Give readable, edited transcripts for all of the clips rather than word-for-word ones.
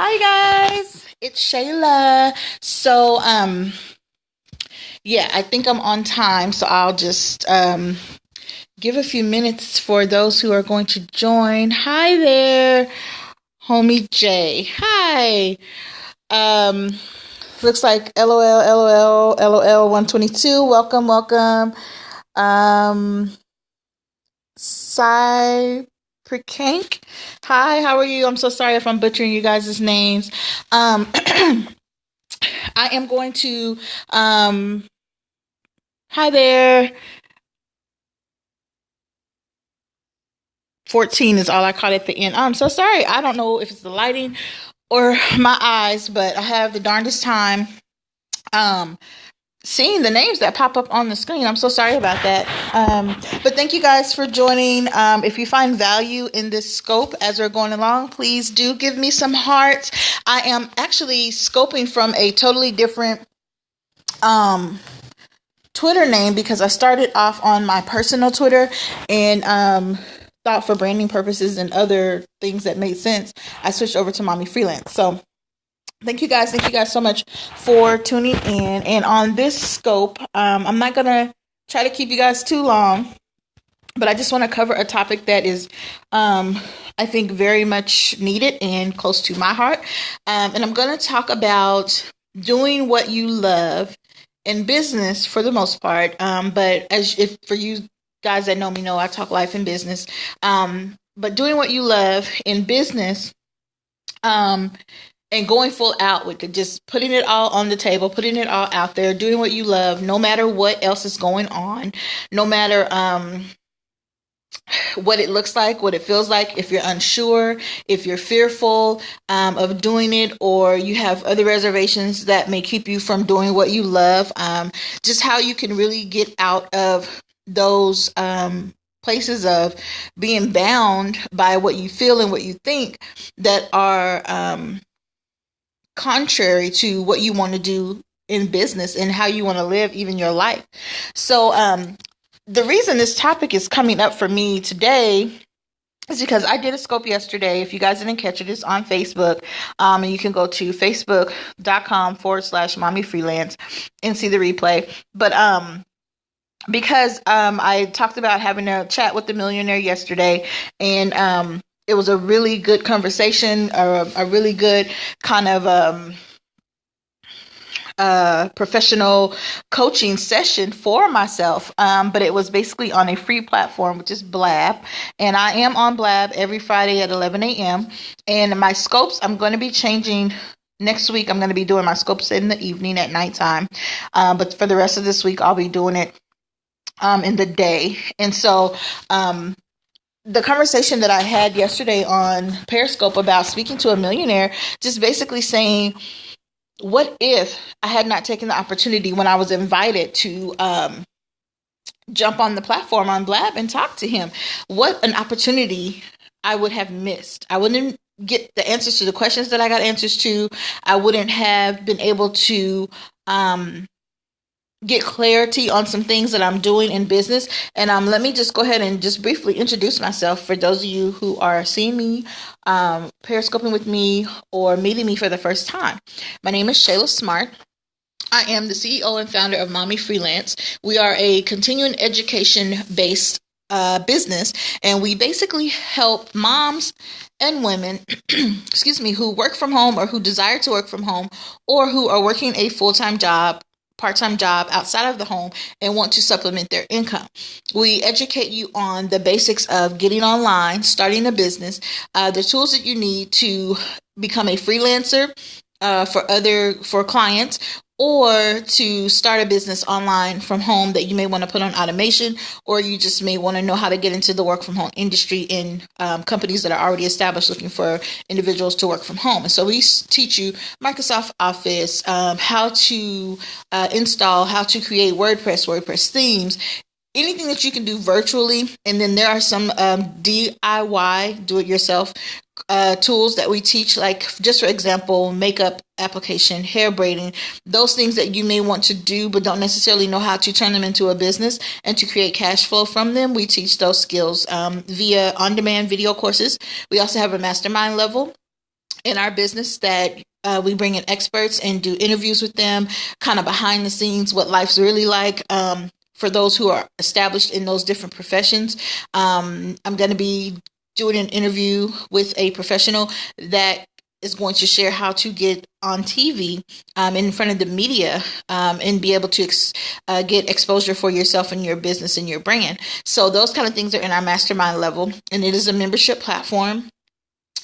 Hi guys, it's Shayla. So yeah, I think I'm on time, so I'll just give a few minutes for those who are going to join. Hi there, homie Jay. Hi. Um Looks like LOL 122. Welcome. Um Cypricank. Hi, how are you? I'm so sorry if I'm butchering you guys' names. I am going to hi there. 14 is all I caught at the end. I'm so sorry. I don't know if it's the lighting or my eyes, but I have the darndest time um seeing the names that pop up on the screen. I'm so sorry about that. But thank you guys for joining. If you find value in this scope as we're going along, please do give me some hearts. I am actually scoping from a totally different Twitter name because I started off on my personal Twitter and thought for branding purposes and other things that made sense, I switched over to Mommy Freelance. So thank you guys so much for tuning in. And on this scope, I'm not gonna try to keep you guys too long, but I just want to cover a topic that is I think very much needed and close to my heart. And I'm going to talk about doing what you love in business for the most part. But as if for you guys that know me know, I talk life and business. But doing what you love in business, and going full out with it, just putting it all on the table, putting it all out there, doing what you love, no matter what else is going on, no matter what it looks like, what it feels like, if you're unsure, if you're fearful of doing it, or you have other reservations that may keep you from doing what you love, just how you can really get out of those places of being bound by what you feel and what you think that are contrary to what you want to do in business and how you want to live even your life. So the reason this topic is coming up for me today is because I did a scope yesterday. If you guys didn't catch it, it's on Facebook. And you can go to facebook.com/mommy freelance and see the replay. But because I talked about having a chat with the millionaire yesterday, and it was a really good conversation, a really good kind of professional coaching session for myself. But it was basically on a free platform, which is Blab. And I am on Blab every Friday at 11 a.m. And my scopes, I'm going to be changing. Next week, I'm going to be doing my scopes in the evening at nighttime. But for the rest of this week, I'll be doing it in the day. And so the conversation that I had yesterday on Periscope about speaking to a millionaire, just basically saying, what if I had not taken the opportunity when I was invited to jump on the platform on Blab and talk to him? What an opportunity I would have missed. I wouldn't get the answers to the questions that I got answers to. I wouldn't have been able to get clarity on some things that I'm doing in business. And let me just go ahead and just briefly introduce myself for those of you who are seeing me, periscoping with me, or meeting me for the first time. My name is Shayla Smart. I am the CEO and founder of Mommy Freelance. We are a continuing education based business, and we basically help moms and women excuse me, who work from home or who desire to work from home, or who are working a full-time job, part-time job outside of the home and want to supplement their income. We educate you on the basics of getting online, starting a business, the tools that you need to become a freelancer for clients, or to start a business online from home that you may want to put on automation, or you just may want to know how to get into the work from home industry in companies that are already established looking for individuals to work from home. And so we teach you Microsoft Office, how to install, how to create WordPress themes, anything that you can do virtually. And then there are some DIY, do-it-yourself tools that we teach, like just for example, makeup application, hair braiding, those things that you may want to do but don't necessarily know how to turn them into a business and to create cash flow from them. We teach those skills via on-demand video courses. We also have a mastermind level in our business that we bring in experts and do interviews with them, kind of behind the scenes, what life's really like. For those who are established in those different professions, I'm going to be doing an interview with a professional that is going to share how to get on TV in front of the media and be able to get exposure for yourself and your business and your brand. So those kind of things are in our mastermind level, and it is a membership platform.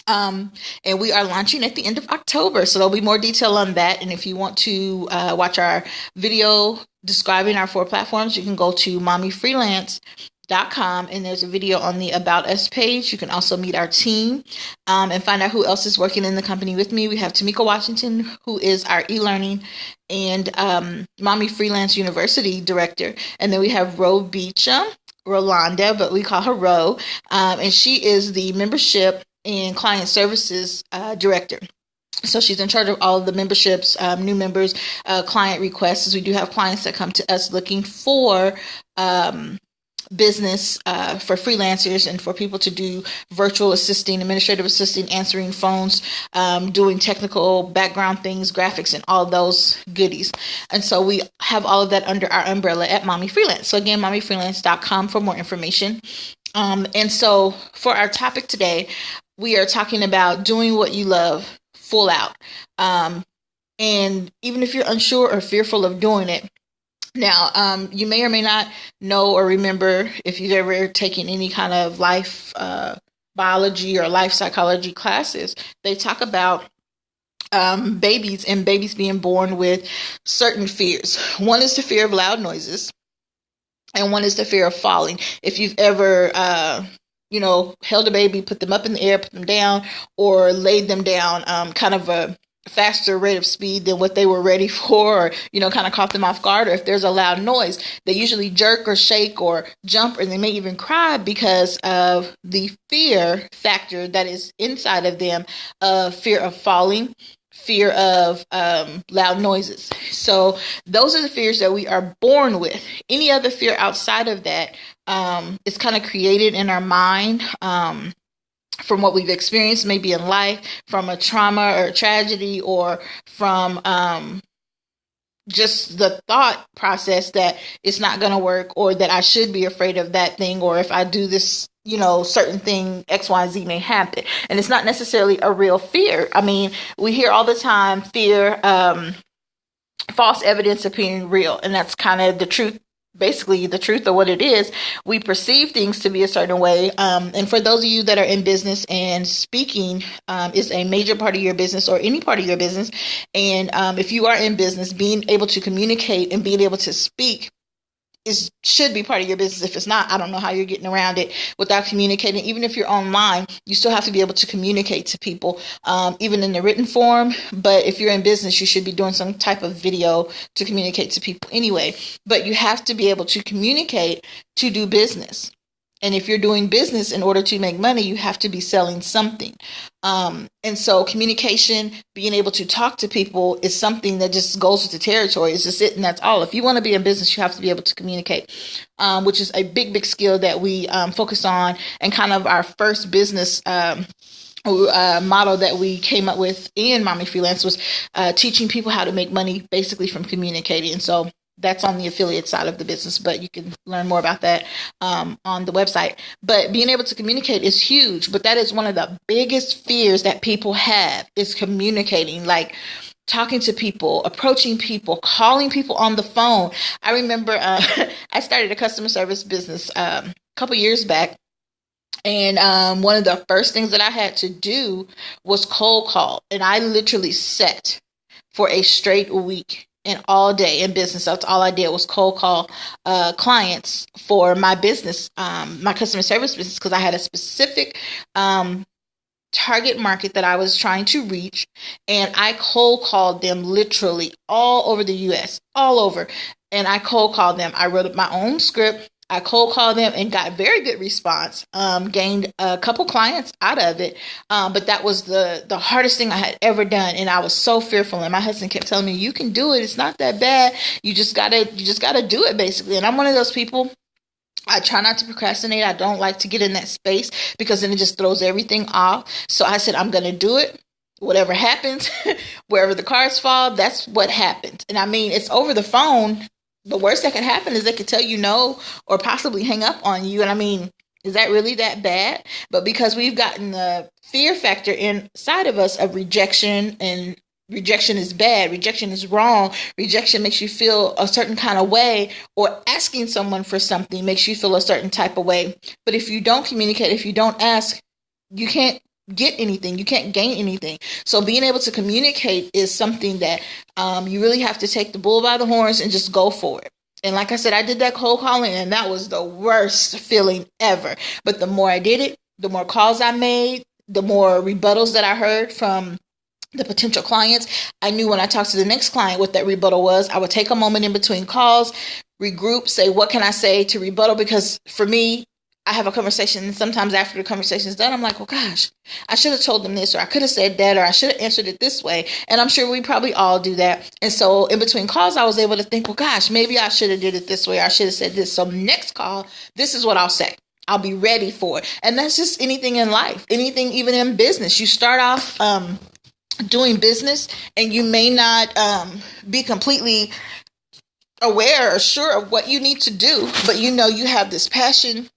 And we are launching at the end of October. So there'll be more detail on that. And if you want to watch our video describing our 4 platforms, you can go to mommyfreelance.com, and there's a video on the About Us page. You can also meet our team and find out who else is working in the company with me. We have Tamika Washington, who is our e-learning and Mommy Freelance University director. And then we have Ro Beecham, Rolanda, but we call her Ro. And she is the membership and client services director. So she's in charge of all of the memberships, new members, client requests. We do have clients that come to us looking for business for freelancers and for people to do virtual assisting, administrative assisting, answering phones, doing technical background things, graphics, and all those goodies. And so we have all of that under our umbrella at Mommy Freelance. So again, mommyfreelance.com for more information. And so for our topic today, we are talking about doing what you love full out. And even if you're unsure or fearful of doing it, now, you may or may not know or remember if you've ever taken any kind of life biology or life psychology classes, they talk about babies and babies being born with certain fears. One is the fear of loud noises, and one is the fear of falling. If you've ever held a baby, put them up in the air, put them down, or laid them down kind of a faster rate of speed than what they were ready for, or kind of caught them off guard, or if there's a loud noise, they usually jerk or shake or jump, or they may even cry because of the fear factor that is inside of them, fear of falling, fear of loud noises. So those are the fears that we are born with. Any other fear outside of that is kind of created in our mind from what we've experienced maybe in life, from a trauma or a tragedy, or from just the thought process that it's not going to work, or that I should be afraid of that thing, or if I do this, certain thing, X, Y, Z may happen. And it's not necessarily a real fear. I mean, we hear all the time fear, false evidence appearing real. And that's kind of the truth. Basically, the truth of what it is. We perceive things to be a certain way. And for those of you that are in business, and speaking is a major part of your business, or any part of your business, and if you are in business, being able to communicate and being able to speak should be part of your business. If it's not, I don't know how you're getting around it without communicating. Even if you're online, you still have to be able to communicate to people, even in the written form. But if you're in business, you should be doing some type of video to communicate to people anyway. But you have to be able to communicate to do business. And if you're doing business, in order to make money, you have to be selling something. And so communication, being able to talk to people, is something that just goes with the territory. It's just it, and that's all. If you want to be in business, you have to be able to communicate, which is a big, big skill that we focus on. And kind of our first business model that we came up with in Mommy Freelance was teaching people how to make money basically from communicating. And so that's on the affiliate side of the business, but you can learn more about that on the website. But being able to communicate is huge. But that is one of the biggest fears that people have, is communicating, like talking to people, approaching people, calling people on the phone. I remember I started a customer service business a couple years back. And one of the first things that I had to do was cold call. And I literally sat for a straight week. And all day in business, that's all I did was cold call clients for my business, my customer service business, because I had a specific target market that I was trying to reach. And I cold called them literally all over the U.S., all over. And I cold called them. I wrote up my own script. I cold called them and got very good response, gained a couple clients out of it. But that was the hardest thing I had ever done. And I was so fearful. And my husband kept telling me, you can do it. It's not that bad. You just gotta do it, basically. And I'm one of those people. I try not to procrastinate. I don't like to get in that space, because then it just throws everything off. So I said, I'm going to do it. Whatever happens, wherever the cards fall, that's what happens. And I mean, it's over the phone. The worst that could happen is they could tell you no or possibly hang up on you. And I mean, is that really that bad? But because we've gotten the fear factor inside of us of rejection, and rejection is bad, rejection is wrong, rejection makes you feel a certain kind of way, or asking someone for something makes you feel a certain type of way. But if you don't communicate, if you don't ask, you can't get anything, you can't gain anything. So being able to communicate is something that you really have to take the bull by the horns and just go for it. And like I said, I did that cold calling, and that was the worst feeling ever. But the more I did it, the more calls I made, the more rebuttals that I heard from the potential clients. I knew when I talked to the next client what that rebuttal was. I would take a moment in between calls, regroup, say, what can I say to rebuttal? Because for me, I have a conversation, and sometimes after the conversation is done, I'm like, well, gosh, I should have told them this, or I could have said that, or I should have answered it this way. And I'm sure we probably all do that. And so in between calls, I was able to think, well, gosh, maybe I should have did it this way, or I should have said this. So next call, this is what I'll say. I'll be ready for it. And that's just anything in life, anything even in business. You start off doing business, and you may not be completely aware or sure of what you need to do, but you know you have this passion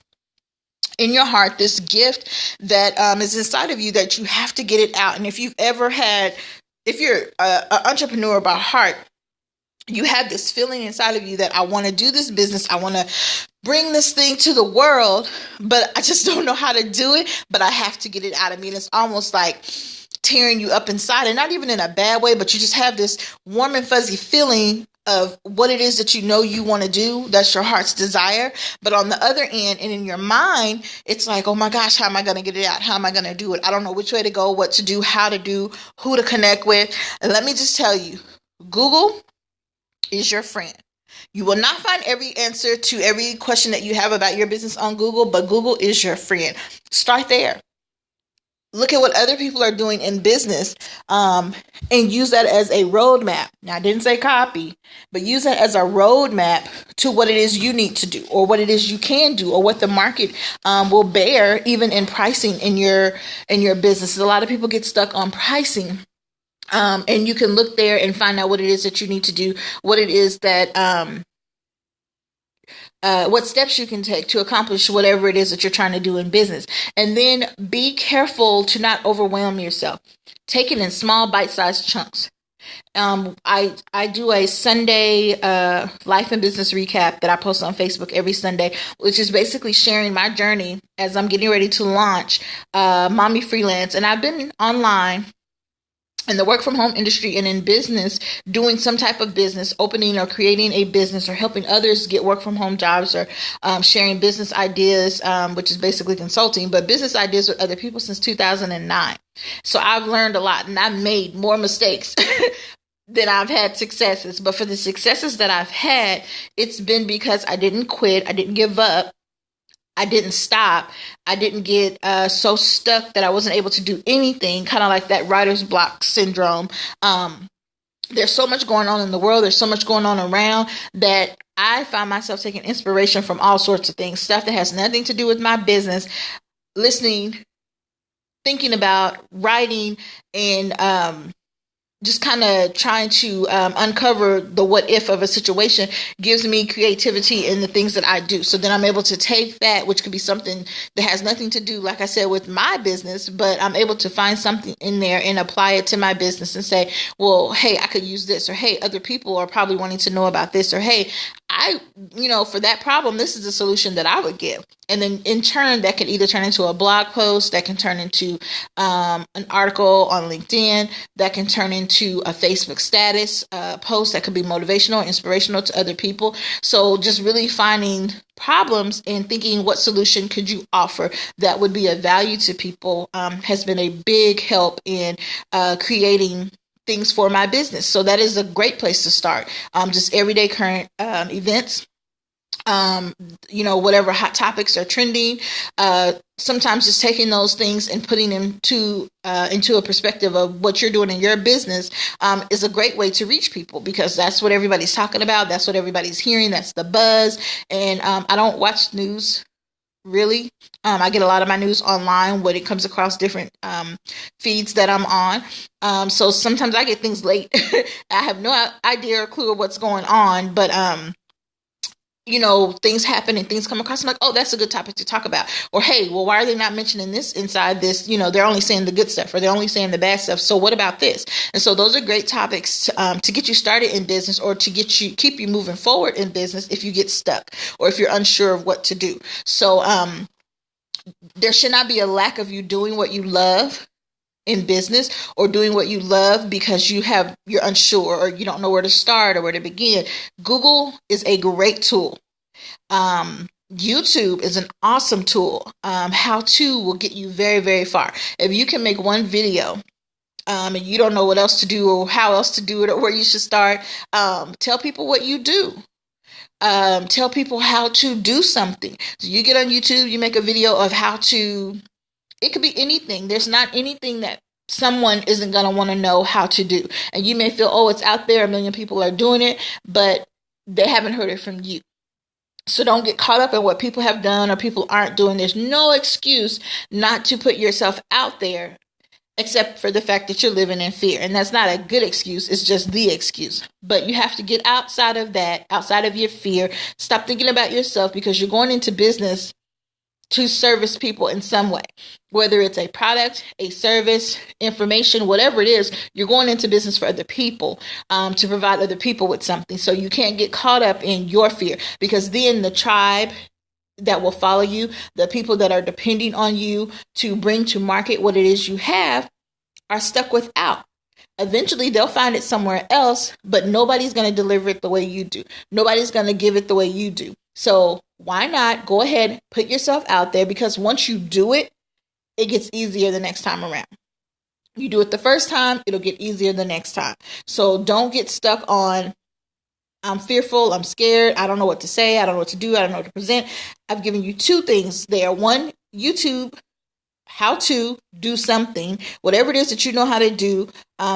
in your heart, this gift that is inside of you, that you have to get it out. And if you're an entrepreneur by heart, you have this feeling inside of you that I want to do this business, I want to bring this thing to the world, but I just don't know how to do it, but I have to get it out of me. And it's almost like tearing you up inside, and not even in a bad way, but you just have this warm and fuzzy feeling of what it is that you know you want to do. That's your heart's desire. But on the other end, and in your mind, it's like, oh my gosh, how am I going to get it out? How am I going to do it? I don't know which way to go, what to do, how to do, who to connect with. And let me just tell you, Google is your friend. You will not find every answer to every question that you have about your business on Google, but Google is your friend. Start there. Look at what other people are doing in business, and use that as a roadmap. Now, I didn't say copy, but use that as a roadmap to what it is you need to do, or what it is you can do, or what the market will bear, even in pricing in your business. A lot of people get stuck on pricing, and you can look there and find out what it is that you need to do, what it is that what steps you can take to accomplish whatever it is that you're trying to do in business. And then be careful to not overwhelm yourself. Take it in small bite-sized chunks. I do a Sunday life and business recap that I post on Facebook every Sunday, which is basically sharing my journey as I'm getting ready to launch Mommy Freelance. And I've been online in the work from home industry and in business, doing some type of business, opening or creating a business, or helping others get work from home jobs, or sharing business ideas, which is basically consulting, but business ideas with other people since 2009. So I've learned a lot, and I've made more mistakes than I've had successes. But for the successes that I've had, it's been because I didn't quit. I didn't give up. I didn't stop. I didn't get so stuck that I wasn't able to do anything, kind of like that writer's block syndrome. There's so much going on in the world. There's so much going on around that I find myself taking inspiration from all sorts of things, stuff that has nothing to do with my business, listening, thinking about, writing, and just kind of trying to uncover the what if of a situation gives me creativity in the things that I do. So then I'm able to take that, which could be something that has nothing to do, like I said, with my business, but I'm able to find something in there and apply it to my business and say, well, hey, I could use this, or hey, other people are probably wanting to know about this, or hey, for that problem, this is the solution that I would give. And then in turn, that can either turn into a blog post, that can turn into an article on LinkedIn, that can turn into a Facebook status post that could be motivational, inspirational to other people. So just really finding problems and thinking, what solution could you offer that would be of value to people has been a big help in creating things for my business. So that is a great place to start. Just everyday current events. Whatever hot topics are trending, sometimes just taking those things and putting them into a perspective of what you're doing in your business is a great way to reach people, because that's what everybody's talking about. That's what everybody's hearing. That's the buzz. And I don't watch news really. I get a lot of my news online when it comes across different feeds that I'm on. So sometimes I get things late. I have no idea or clue of what's going on, but things happen and things come across. I'm like, oh, that's a good topic to talk about. Or, hey, well, why are they not mentioning this inside this? They're only saying the good stuff or they're only saying the bad stuff. So what about this? And so those are great topics to get you started in business, or to keep you moving forward in business if you get stuck or if you're unsure of what to do. So there should not be a lack of you doing what you love in business, or doing what you love because you're unsure or you don't know where to start or where to begin. Google is a great tool. YouTube is an awesome tool. How to will get you very, very far. If you can make one video, and you don't know what else to do or how else to do it or where you should start, tell people what you do. Tell people how to do something. So you get on YouTube, you make a video of how to. It could be anything. There's not anything that someone isn't going to want to know how to do. And you may feel, oh, it's out there, a million people are doing it, but they haven't heard it from you. So don't get caught up in what people have done or people aren't doing. There's no excuse not to put yourself out there, except for the fact that you're living in fear. And that's not a good excuse. It's just the excuse. But you have to get outside of that, outside of your fear. Stop thinking about yourself, because you're going into business to service people in some way, whether it's a product, a service, information, whatever it is. You're going into business for other people, to provide other people with something. So you can't get caught up in your fear, because then the tribe that will follow you, the people that are depending on you to bring to market what it is you have, are stuck without. Eventually they'll find it somewhere else, but nobody's going to deliver it the way you do. Nobody's going to give it the way you do. So why not go ahead, put yourself out there, because once you do it, it gets easier the next time around. You do it the first time, it'll get easier the next time. So don't get stuck on, I'm fearful, I'm scared, I don't know what to say, I don't know what to do, I don't know what to present. I've given you two things there. One, YouTube, how to do something, whatever it is that you know how to do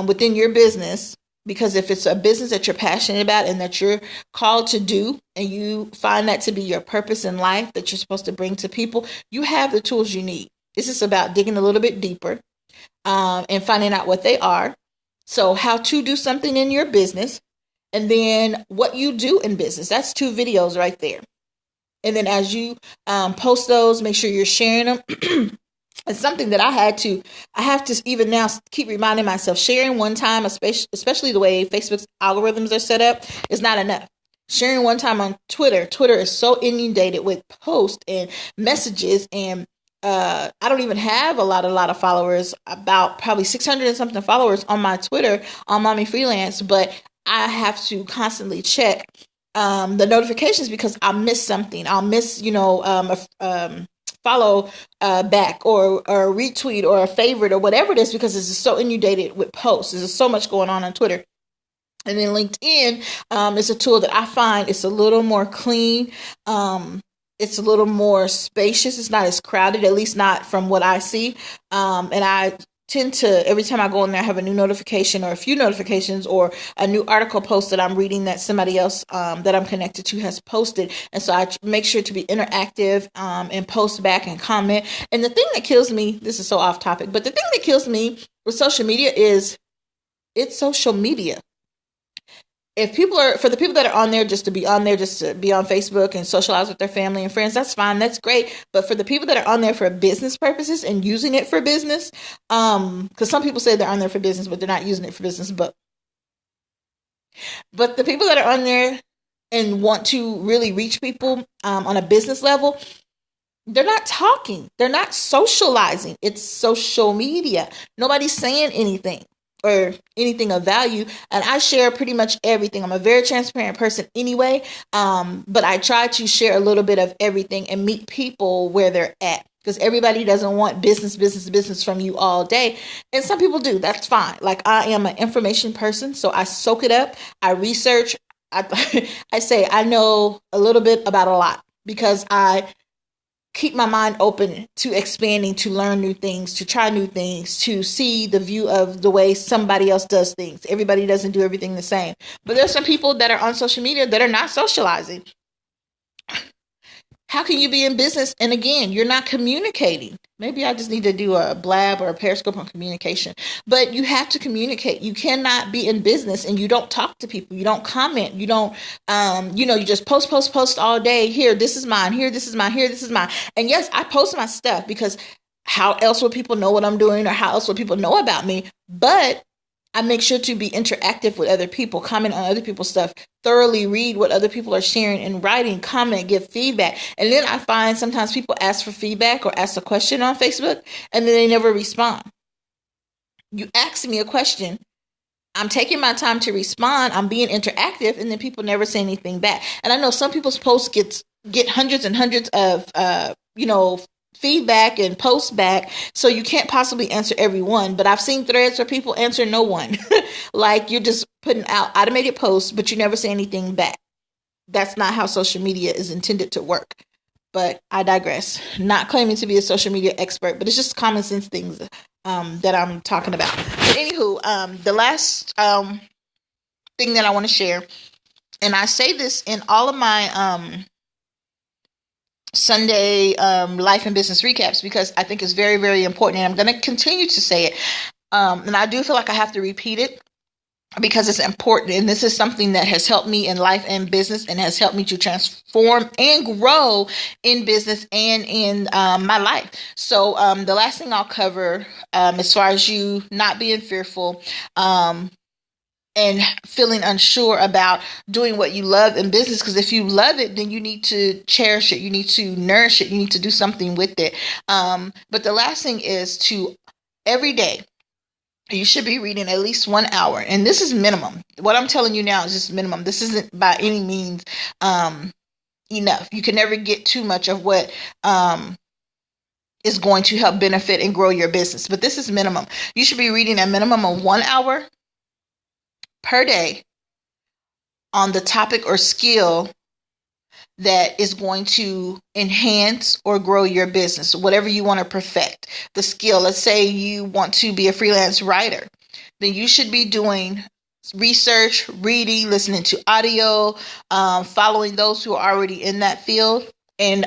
within your business. Because if it's a business that you're passionate about and that you're called to do, and you find that to be your purpose in life that you're supposed to bring to people, you have the tools you need. This is about digging a little bit deeper and finding out what they are. So how to do something in your business, and then what you do in business. That's two videos right there. And then as you post those, make sure you're sharing them. It's something that I have to even now keep reminding myself. Sharing one time, especially the way Facebook's algorithms are set up, is not enough. Sharing one time on Twitter. Twitter is so inundated with posts and messages, and I don't even have a lot of followers, about probably 600 and something followers on my Twitter, on Mommy Freelance, but I have to constantly check the notifications, because I'll miss something. I'll miss, follow back or a retweet or a favorite or whatever it is, because it's just so inundated with posts. There's just so much going on Twitter. And then LinkedIn is a tool that I find it's a little more clean. It's a little more spacious. It's not as crowded, at least not from what I see. And I tend to, every time I go in there, have a new notification or a few notifications or a new article post that I'm reading that somebody else that I'm connected to has posted. And so I make sure to be interactive and post back and comment. And the thing that kills me, this is so off topic, but the thing that kills me with social media is it's social media. For the people that are on there just to be on there, just to be on Facebook and socialize with their family and friends, that's fine. That's great. But for the people that are on there for business purposes and using it for business, because some people say they're on there for business, but they're not using it for business. But the people that are on there and want to really reach people on a business level, they're not talking. They're not socializing. It's social media. Nobody's saying anything or anything of value. And I share pretty much everything. I'm a very transparent person anyway. But I try to share a little bit of everything and meet people where they're at. Because everybody doesn't want business from you all day. And some people do. That's fine. Like, I am an information person, so I soak it up. I research. I say I know a little bit about a lot, because I keep my mind open to expanding, to learn new things, to try new things, to see the view of the way somebody else does things. Everybody doesn't do everything the same. But there's some people that are on social media that are not socializing. how can you be in business? And again, you're not communicating. Maybe I just need to do a blab or a Periscope on communication. But you have to communicate. You cannot be in business and you don't talk to people. You don't comment. You don't, you just post all day. Here, this is mine. Here, this is mine. Here, this is mine. And yes, I post my stuff because how else would people know what I'm doing, or how else would people know about me? But I make sure to be interactive with other people, comment on other people's stuff, thoroughly read what other people are sharing and writing, comment, give feedback. And then I find sometimes people ask for feedback or ask a question on Facebook and then they never respond. You ask me a question, I'm taking my time to respond, I'm being interactive, and then people never say anything back. And I know some people's posts get hundreds and hundreds of feedback and posts back, so you can't possibly answer everyone. But I've seen threads where people answer no one. Like you're just putting out automated posts, but you never say anything back. That's not how social media is intended to work. But I digress. Not claiming to be a social media expert, but it's just common sense things that I'm talking about. But anywho, the last thing that I want to share, and I say this in all of my Sunday life and business recaps because I think it's very, very important, and I'm going to continue to say it. And I do feel like I have to repeat it because it's important. And this is something that has helped me in life and business and has helped me to transform and grow in business and in my life. So the last thing I'll cover as far as you not being fearful, and feeling unsure about doing what you love in business. Because if you love it, then you need to cherish it. You need to nourish it. You need to do something with it. But the last thing is to every day, you should be reading at least 1 hour. And this is minimum. What I'm telling you now is just minimum. This isn't by any means enough. You can never get too much of what is going to help benefit and grow your business. But this is minimum. You should be reading a minimum of 1 hour per day on the topic or skill that is going to enhance or grow your business, whatever you want to perfect the skill. Let's say you want to be a freelance writer, then you should be doing research, reading, listening to audio, following those who are already in that field, and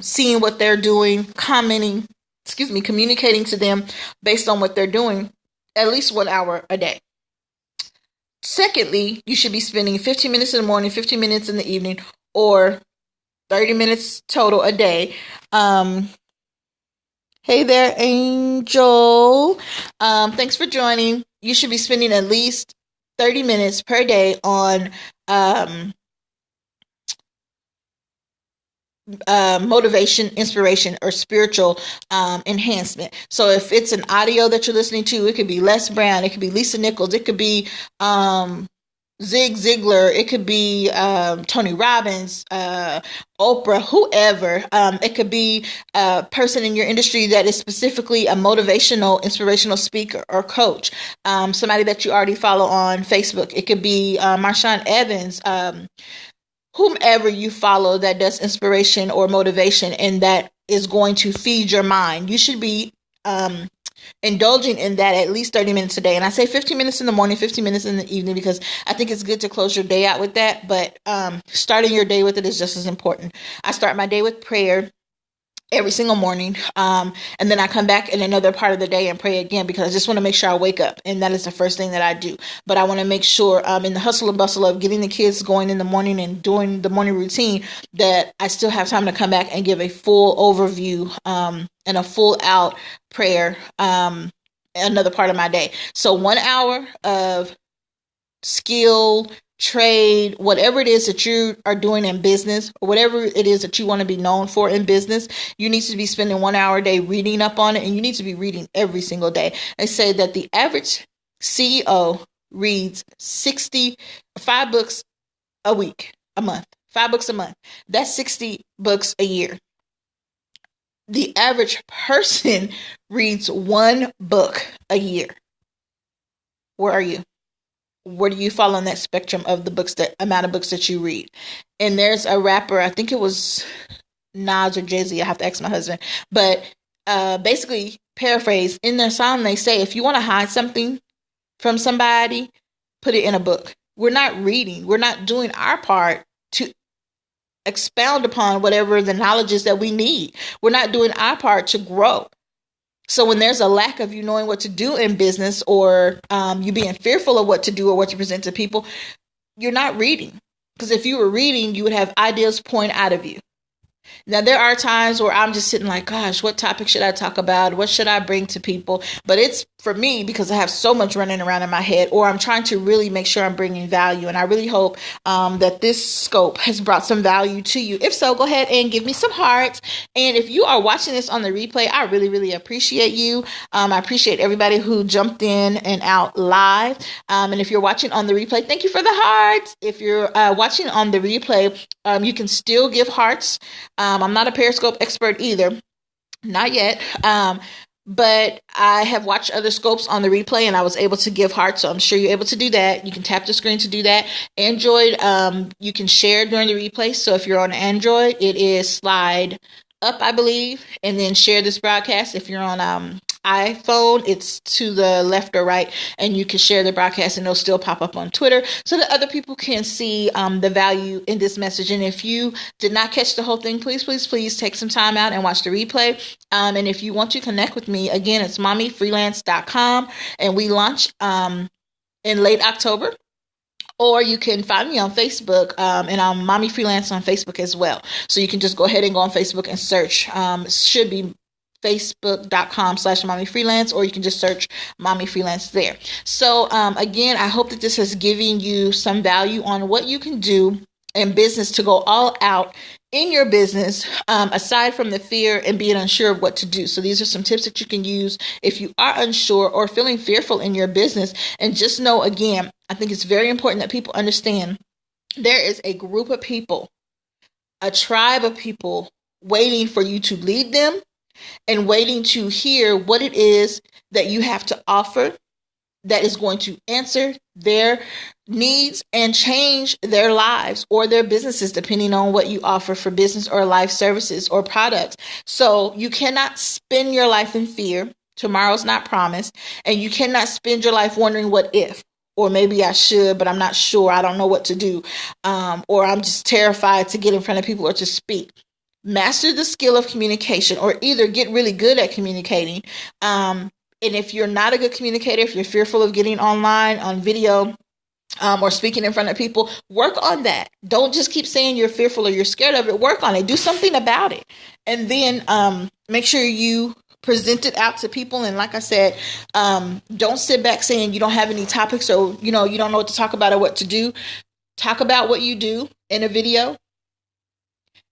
seeing what they're doing, communicating to them based on what they're doing, at least 1 hour a day. Secondly, you should be spending 15 minutes in the morning, 15 minutes in the evening, or 30 minutes total a day. Hey there, Angel. Thanks for joining. You should be spending at least 30 minutes per day on motivation, inspiration, or spiritual enhancement. So if it's an audio that you're listening to, it could be Les Brown, it could be Lisa Nichols, it could be Zig Ziglar, it could be Tony Robbins, Oprah, whoever. It could be a person in your industry that is specifically a motivational, inspirational speaker or coach. Somebody that you already follow on Facebook. It could be Marshawn Evans, whomever you follow that does inspiration or motivation and that is going to feed your mind. You should be indulging in that at least 30 minutes a day. And I say 15 minutes in the morning, 15 minutes in the evening, because I think it's good to close your day out with that. But starting your day with it is just as important. I start my day with prayer every single morning. And then I come back in another part of the day and pray again, because I just want to make sure I wake up. And that is the first thing that I do. But I want to make sure in the hustle and bustle of getting the kids going in the morning and doing the morning routine, that I still have time to come back and give a full overview and a full out prayer another part of my day. So 1 hour of skill, trade, whatever it is that you are doing in business, or whatever it is that you want to be known for in business, you need to be spending 1 hour a day reading up on it, and you need to be reading every single day. They say that the average CEO reads 5 books a week, a month, 5 books a month. That's 60 books a year. The average person reads 1 book a year. Where are you? Where do you fall on that spectrum of the books, that amount of books that you read? And there's a rapper, I think it was Nas or Jay-Z, I have to ask my husband, but basically, paraphrase, in their song they say, if you want to hide something from somebody, put it in a book. We're not reading. We're not doing our part to expound upon whatever the knowledge is that we need. We're not doing our part to grow. So when there's a lack of you knowing what to do in business, or you being fearful of what to do or what to present to people, you're not reading. Because if you were reading, you would have ideas pouring out of you. Now, there are times where I'm just sitting like, gosh, what topic should I talk about? What should I bring to people? But it's for me because I have so much running around in my head, or I'm trying to really make sure I'm bringing value. And I really hope that this scope has brought some value to you. If so, go ahead and give me some hearts. And if you are watching this on the replay, I really, really appreciate you. I appreciate everybody who jumped in and out live. And if you're watching on the replay, thank you for the hearts. If you're watching on the replay, you can still give hearts. I'm not a Periscope expert either, not yet, but I have watched other scopes on the replay and I was able to give hearts, so I'm sure you're able to do that. You can tap the screen to do that. Android, you can share during the replay, so if you're on Android, it is slide up, I believe, and then share this broadcast. If you're on iPhone, it's to the left or right, and you can share the broadcast and it'll still pop up on Twitter so that other people can see the value in this message. And if you did not catch the whole thing, please take some time out and watch the replay. And if you want to connect with me, again, it's mommyfreelance.com, and we launch in late October. Or you can find me on Facebook, and I'm Mommy Freelance on Facebook as well. So you can just go ahead and go on Facebook and search. It should be facebook.com/Mommy Freelance, or you can just search Mommy Freelance there. So again, I hope that this has given you some value on what you can do in business to go all out in your business, aside from the fear and being unsure of what to do. So these are some tips that you can use if you are unsure or feeling fearful in your business. And just know, again, I think it's very important that people understand there is a group of people, a tribe of people waiting for you to lead them and waiting to hear what it is that you have to offer that is going to answer their needs and change their lives or their businesses, depending on what you offer for business or life services or products. So you cannot spend your life in fear. Tomorrow's not promised. And you cannot spend your life wondering what if, or maybe I should, but I'm not sure. I don't know what to do. Or I'm just terrified to get in front of people or to speak. Master the skill of communication, or either get really good at communicating. And if you're not a good communicator, if you're fearful of getting online on video, or speaking in front of people, work on that. Don't just keep saying you're fearful or you're scared of it. Work on it. Do something about it. And then make sure you present it out to people. And like I said, don't sit back saying you don't have any topics, or you don't know what to talk about or what to do. Talk about what you do in a video,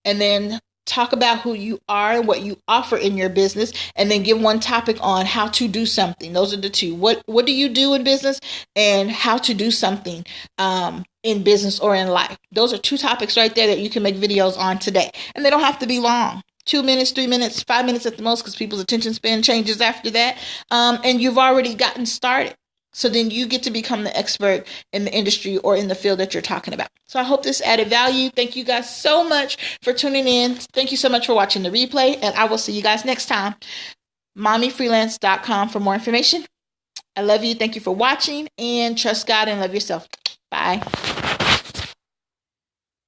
and then talk about who you are and what you offer in your business, and then give one topic on how to do something. Those are the two. What do you do in business, and how to do something in business or in life. Those are two topics right there that you can make videos on today. And they don't have to be long. 2 minutes, 3 minutes, 5 minutes at the most, because people's attention span changes after that. And you've already gotten started. So then you get to become the expert in the industry or in the field that you're talking about. So I hope this added value. Thank you guys so much for tuning in. Thank you so much for watching the replay, and I will see you guys next time. mommyfreelance.com for more information. I love you. Thank you for watching, and trust God and love yourself. Bye.